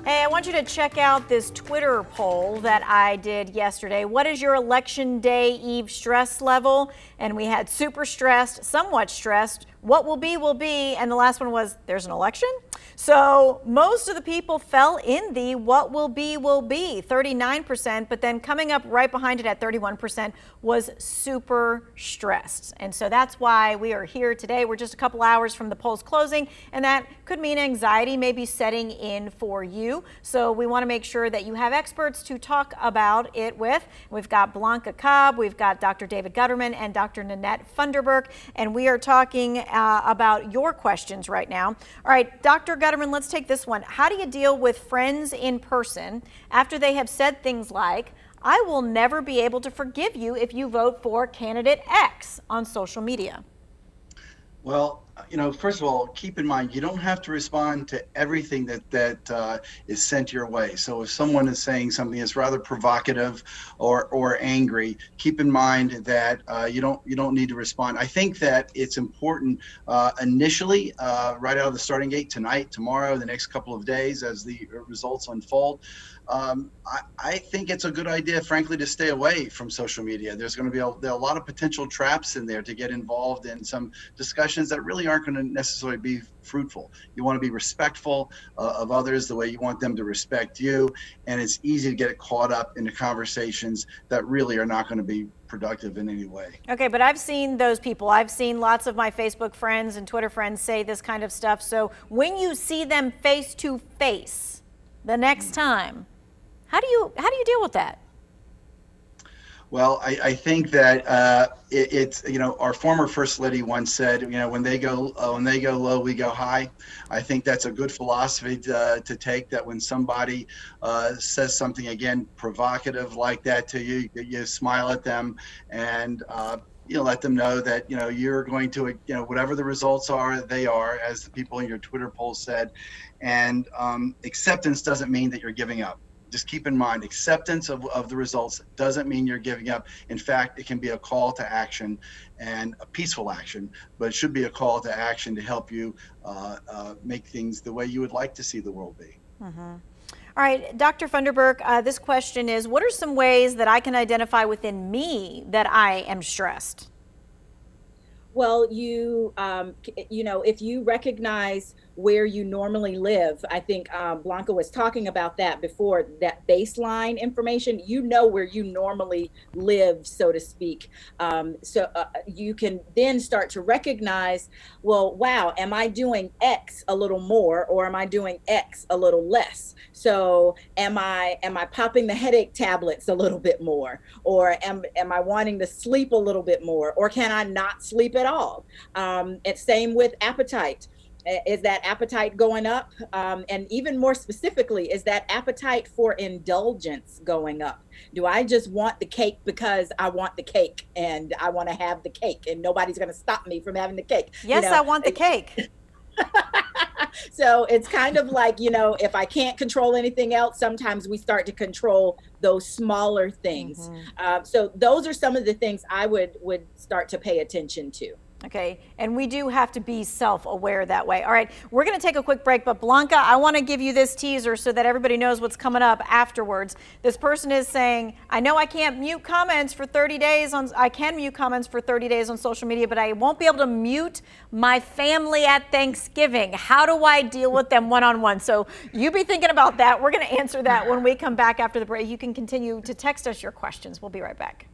Hey, I want you to check out this Twitter poll that I did yesterday. What is your election day eve stress level? And we had super stressed, somewhat stressed, what will be, and the last one was there's an election? So most of the people fell in the what will be, 39%, but then coming up right behind it at 31% was super stressed. And so that's why we are here today. We're just a couple hours from the polls closing, and that could mean anxiety may be setting in for you. So we want to make sure that you have experts to talk about it with. We've got Blanca Cobb, we've got Dr. David Gutterman, and Dr. Nanette Funderburk, and we are talking about your questions right now. All right, Dr. Gutterman, let's take this one. How do you deal with friends in person after they have said things like, I will never be able to forgive you if you vote for candidate X on social media? Well, first of all, keep in mind, you don't have to respond to everything that is sent your way. So if someone is saying something that's rather provocative or angry, keep in mind that you don't need to respond. I think that it's important initially, right out of the starting gate, tonight, tomorrow, the next couple of days as the results unfold. I think it's a good idea, frankly, to stay away from social media. There's going to be there are a lot of potential traps in there to get involved in some discussions that really aren't going to necessarily be fruitful. You want to be respectful of others the way you want them to respect you, and it's easy to get caught up into conversations that really are not going to be productive in any way. Okay, but I've seen those people. I've seen lots of my Facebook friends and Twitter friends say this kind of stuff. So when you see them face to face the next time, how do you deal with that? Well, I think that it's our former First Lady once said, when they go low, we go high. I think that's a good philosophy to take. That when somebody says something again provocative like that to you, you smile at them and let them know that you're going to whatever the results are, they are, as the people in your Twitter poll said, and acceptance doesn't mean that you're giving up. Just keep in mind, acceptance of the results doesn't mean you're giving up. In fact, it can be a call to action, and a peaceful action, but it should be a call to action to help you make things the way you would like to see the world be. Mm-hmm. All right, Dr. Funderburk, this question is, what are some ways that I can identify within me that I am stressed? Well, if you recognize where you normally live, I think Blanca was talking about that before, that baseline information, where you normally live, so to speak. So you can then start to recognize, well, wow, am I doing X a little more, or am I doing X a little less? So am I popping the headache tablets a little bit more, or am I wanting to sleep a little bit more, or can I not sleep at all? It's same with appetite. Is that appetite going up? And even more specifically, is that appetite for indulgence going up? Do I just want the cake because I want the cake and I want to have the cake and nobody's going to stop me from having the cake? Yes, I want the cake. So it's kind of like, if I can't control anything else, sometimes we start to control those smaller things. Mm-hmm. So those are some of the things I would start to pay attention to. Okay, and we do have to be self-aware that way. All right, we're going to take a quick break, but Blanca, I want to give you this teaser so that everybody knows what's coming up afterwards. This person is saying, I know I can't mute comments for 30 days I can mute comments for 30 days on social media, but I won't be able to mute my family at Thanksgiving. How do I deal with them one-on-one? So you be thinking about that. We're going to answer that when we come back after the break. You can continue to text us your questions. We'll be right back.